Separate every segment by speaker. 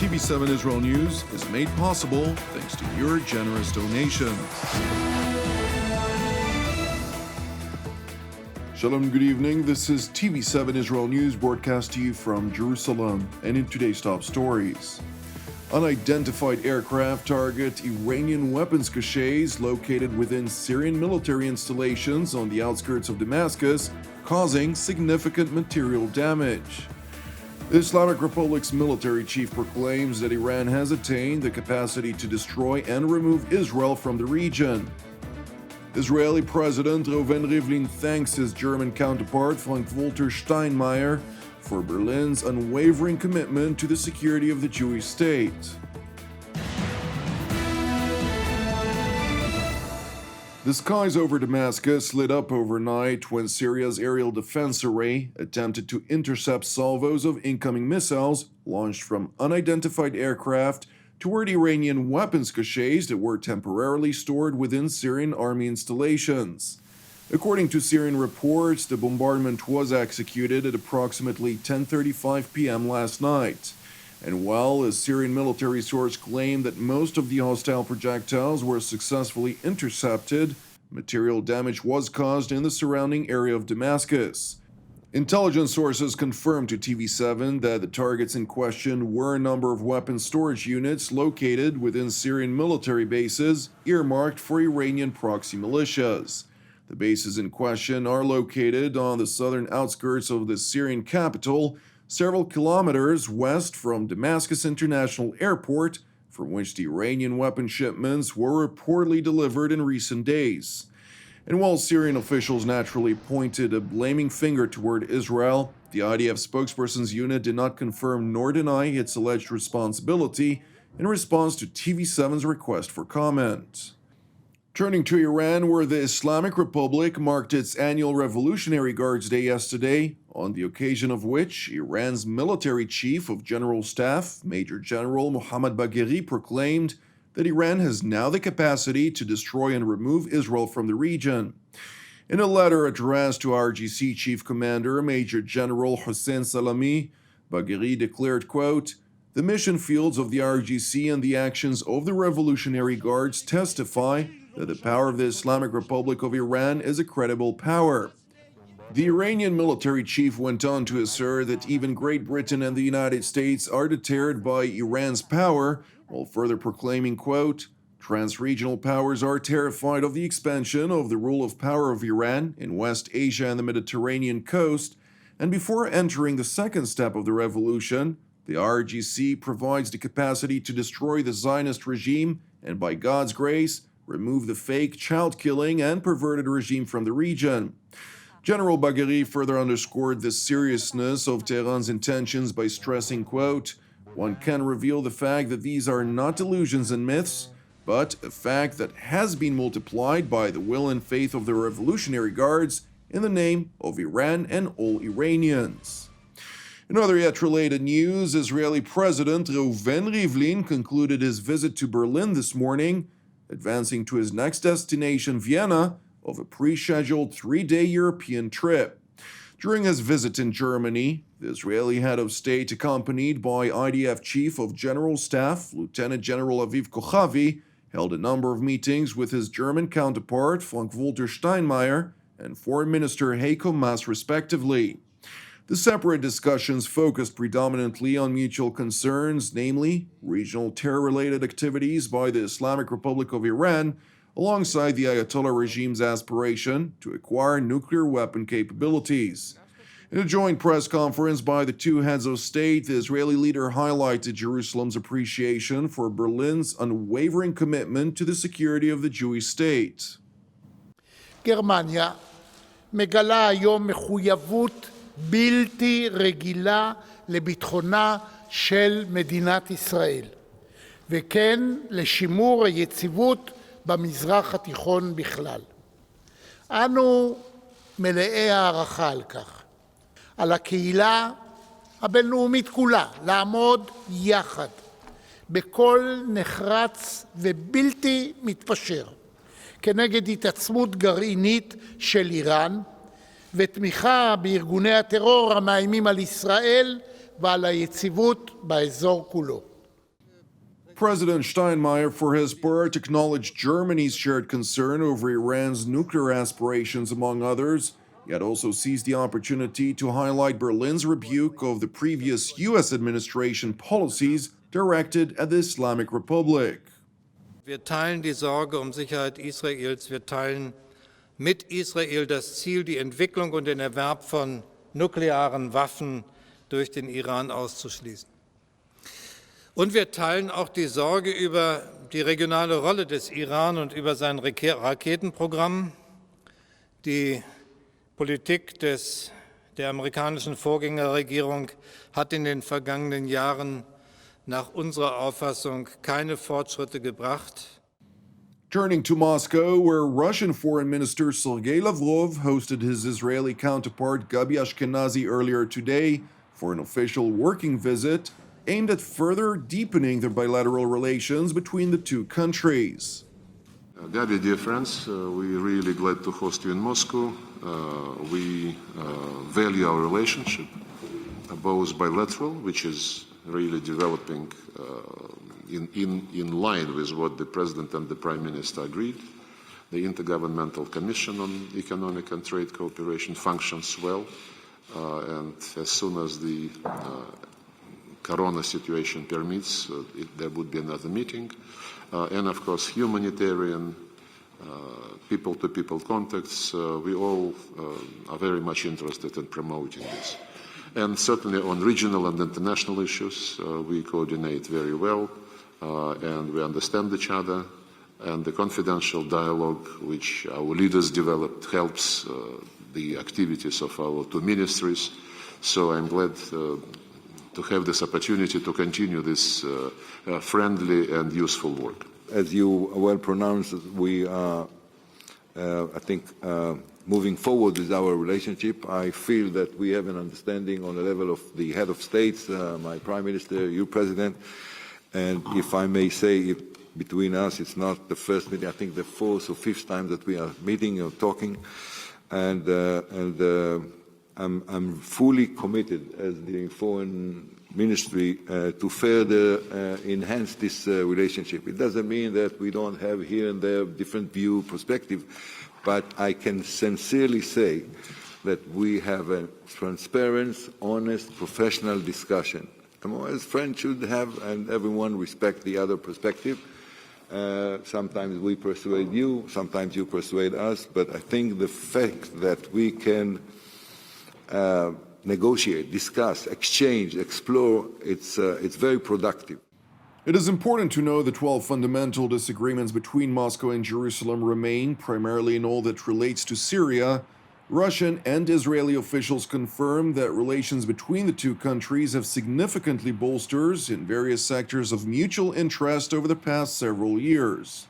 Speaker 1: TV7 Israel News is made possible thanks to your generous donations. Shalom, good evening. This is TV7 Israel News broadcast to you from Jerusalem. And in today's top stories, unidentified aircraft target Iranian weapons caches located within Syrian military installations on the outskirts of Damascus, causing significant material damage. The Islamic Republic's military chief proclaims that Iran has attained the capacity to destroy and remove Israel from the region. Israeli President Reuven Rivlin thanks his German counterpart Frank-Walter Steinmeier for Berlin's unwavering commitment to the security of the Jewish state. The skies over Damascus lit up overnight when Syria's aerial defense array attempted to intercept salvos of incoming missiles launched from unidentified aircraft toward Iranian weapons caches that were temporarily stored within Syrian army installations. According to Syrian reports, the bombardment was executed at approximately 10:35 p.m. last night. And while a Syrian military source claimed that most of the hostile projectiles were successfully intercepted, material damage was caused in the surrounding area of Damascus. Intelligence sources confirmed to TV7 that the targets in question were a number of weapons storage units located within Syrian military bases earmarked for Iranian proxy militias. The bases in question are located on the southern outskirts of the Syrian capital, several kilometers west from Damascus International Airport, from which the Iranian weapon shipments were reportedly delivered in recent days. And while Syrian officials naturally pointed a blaming finger toward Israel, the IDF spokesperson's unit did not confirm nor deny its alleged responsibility in response to TV7's request for comment. Turning to Iran, where the Islamic Republic marked its annual Revolutionary Guards Day yesterday, on the occasion of which Iran's military chief of General Staff, Major General Mohammad Bagheri, proclaimed that Iran has now the capacity to destroy and remove Israel from the region. In a letter addressed to RGC Chief Commander Major General Hossein Salami, Bagheri declared, quote, "The mission fields of the RGC and the actions of the Revolutionary Guards testify that the power of the Islamic Republic of Iran is a credible power." The Iranian military chief went on to assert that even Great Britain and the United States are deterred by Iran's power, while further proclaiming, quote, "Trans-regional powers are terrified of the expansion of the rule of power of Iran in West Asia and the Mediterranean coast, and before entering the second step of the revolution, the RGC provides the capacity to destroy the Zionist regime and, by God's grace, remove the fake, child-killing, and perverted regime from the region." General Bagheri further underscored the seriousness of Tehran's intentions by stressing, quote, "One can reveal the fact that these are not delusions and myths, but a fact that has been multiplied by the will and faith of the Revolutionary Guards in the name of Iran and all Iranians." In other yet related news, Israeli President Reuven Rivlin concluded his visit to Berlin this morning, advancing to his next destination, Vienna, of a pre-scheduled 3-day European trip. During his visit in Germany, the Israeli head of state, accompanied by IDF Chief of General Staff Lieutenant General Aviv Kochavi, held a number of meetings with his German counterpart Frank-Walter Steinmeier and Foreign Minister Heiko Maas respectively. The separate discussions focused predominantly on mutual concerns, namely regional terror-related activities by the Islamic Republic of Iran, alongside the Ayatollah regime's aspiration to acquire nuclear weapon capabilities. In a joint press conference by the two heads of state, the Israeli leader highlighted Jerusalem's appreciation for Berlin's unwavering commitment to the security of the Jewish state.
Speaker 2: גרמניה מגלה היום מחויבות בלתי רגילה לביטחונה של מדינת ישראל, וכן לשימור היציבות במזרח התיכון בכלל. אנו מלאי הערכה על כך. על הקהילה הבינלאומית כולה לעמוד יחד בקול נחרץ ובלתי מתפשר כנגד התעצמות גרעינית של איראן ותמיכה בארגוני הטרור המאיימים על ישראל ועל היציבות באזור כולו.
Speaker 1: President Steinmeier, for his part, acknowledged Germany's shared concern over Iran's nuclear aspirations, among others, yet also seized the opportunity to highlight Berlin's rebuke of the previous U.S. administration policies directed at the Islamic Republic.
Speaker 3: Wir teilen die Sorge Sicherheit Israels. Wir teilen mit Israel das Ziel, die Entwicklung und den Erwerb von nuklearen Waffen durch den Iran auszuschließen. Und wir teilen auch die Sorge über die regionale Rolle des Iran und über sein Raketenprogramm. Die Politik der amerikanischen Vorgängerregierung hat in den vergangenen Jahren nach unserer Auffassung keine Fortschritte gebracht.
Speaker 1: Turning to Moscow, where Russian Foreign Minister Sergei Lavrov hosted his Israeli counterpart Gabi Ashkenazi earlier today for an official working visit aimed at further deepening the bilateral relations between the two countries.
Speaker 4: Gabi, dear friends, we're really glad to host you in Moscow. We value our relationship, both bilateral, which is really developing in line with what the President and the Prime Minister agreed. The Intergovernmental Commission on Economic and Trade Cooperation functions well, and as soon as the Corona situation permits, there would be another meeting. And of course, humanitarian, people-to-people contacts, we all are very much interested in promoting this. And certainly on regional and international issues, we coordinate very well, and we understand each other, and the confidential dialogue which our leaders developed helps the activities of our two ministries. So I'm glad to have this opportunity to continue this friendly and useful work.
Speaker 5: As you well pronounced, we are, I think, moving forward with our relationship. I feel that we have an understanding on the level of the head of states, my Prime Minister, you President, and if I may say, between us, it's not the first meeting, I think the fourth or fifth time that we are meeting or talking, and I'm fully committed as the Foreign Ministry to further enhance this relationship. It doesn't mean that we don't have here and there different view, perspective, but I can sincerely say that we have a transparent, honest, professional discussion. As friends should have, and everyone respect the other perspective. Sometimes we persuade you, sometimes you persuade us, but I think the fact that we can negotiate, discuss, exchange, explore, it's very productive.
Speaker 1: It is important to know that while fundamental disagreements between Moscow and Jerusalem remain, primarily in all that relates to Syria, Russian and Israeli officials confirm that relations between the two countries have significantly bolstered in various sectors of mutual interest over the past several years.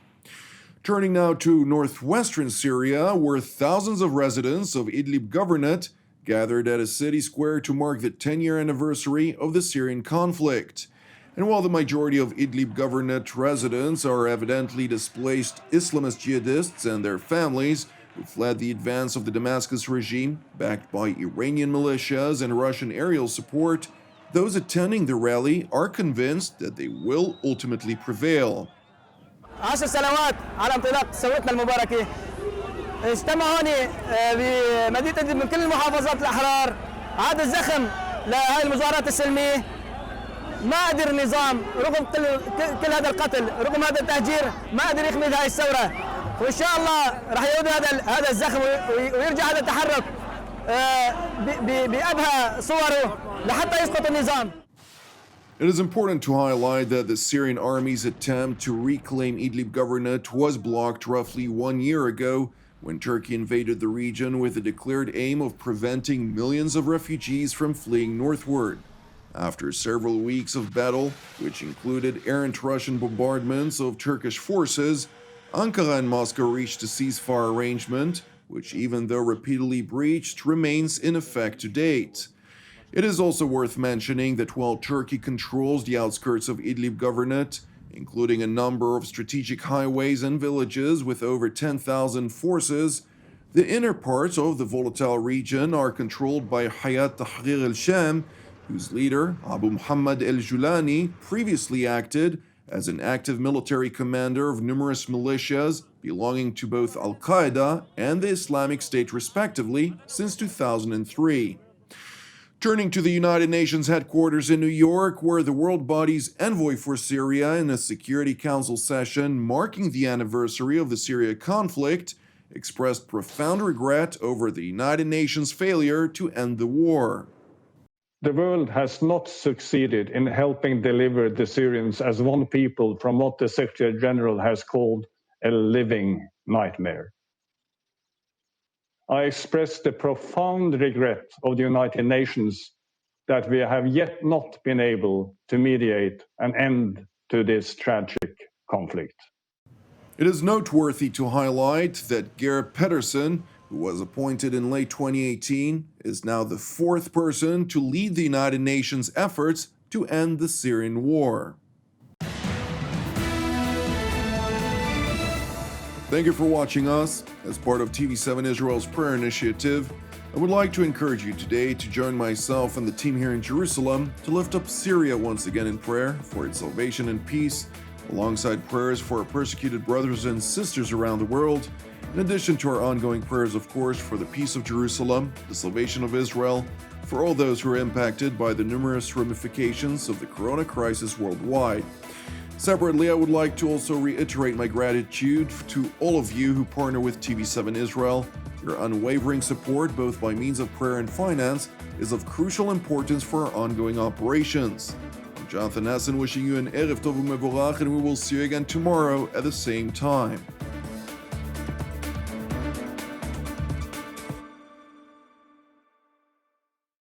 Speaker 1: Turning now to northwestern Syria, where thousands of residents of Idlib Governorate gathered at a city square to mark the 10-year anniversary of the Syrian conflict. And while the majority of Idlib Governorate residents are evidently displaced Islamist jihadists and their families, who fled the advance of the Damascus regime, backed by Iranian militias and Russian aerial support, those attending the rally are convinced that they will ultimately prevail.
Speaker 6: 10 سنوات على انطلاق ثورتنا المباركة اجتمع هون بمدينة إدلب من كل المحافظات الأحرار عاد الزخم لهذه المظاهرات السلمية ما قدر النظام رغم كل هذا القتل رغم هذا التهجير ما قدر يخمد هذه الثورة وإن شاء الله راح يعود هذا الزخم ويرجع هذا التحرك بأبهى صوره لحتى يسقط النظام.
Speaker 1: It is important to highlight that the Syrian army's attempt to reclaim Idlib Governorate was blocked roughly 1 year ago when Turkey invaded the region with the declared aim of preventing millions of refugees from fleeing northward. After several weeks of battle, which included errant Russian bombardments of Turkish forces, Ankara and Moscow reached a ceasefire arrangement, which, even though repeatedly breached, remains in effect to date. It is also worth mentioning that while Turkey controls the outskirts of Idlib Governorate, including a number of strategic highways and villages with over 10,000 forces, the inner parts of the volatile region are controlled by Hayat Tahrir al-Sham, whose leader, Abu Muhammad al-Julani, previously acted as an active military commander of numerous militias belonging to both Al-Qaeda and the Islamic State respectively since 2003. Turning to the United Nations headquarters in New York, where the world body's envoy for Syria in a Security Council session marking the anniversary of the Syria conflict expressed profound regret over the United Nations' failure to end the war.
Speaker 7: The world has not succeeded in helping deliver the Syrians as one people from what the Secretary General has called a living nightmare. I express the profound regret of the United Nations that we have yet not been able to mediate an end to this tragic conflict.
Speaker 1: It is noteworthy to highlight that Geir Pedersen, who was appointed in late 2018, is now the fourth person to lead the United Nations efforts to end the Syrian war. Thank you for watching us. As part of TV7 Israel's prayer initiative, I would like to encourage you today to join myself and the team here in Jerusalem to lift up Syria once again in prayer for its salvation and peace, alongside prayers for our persecuted brothers and sisters around the world, in addition to our ongoing prayers, of course, for the peace of Jerusalem, the salvation of Israel, for all those who are impacted by the numerous ramifications of the corona crisis worldwide. Separately, I would like to also reiterate my gratitude to all of you who partner with TV7 Israel. Your unwavering support, both by means of prayer and finance, is of crucial importance for our ongoing operations. I'm Jonathan Essen wishing you an Erev Tov u'Mevorach, and we will see you again tomorrow at the same time.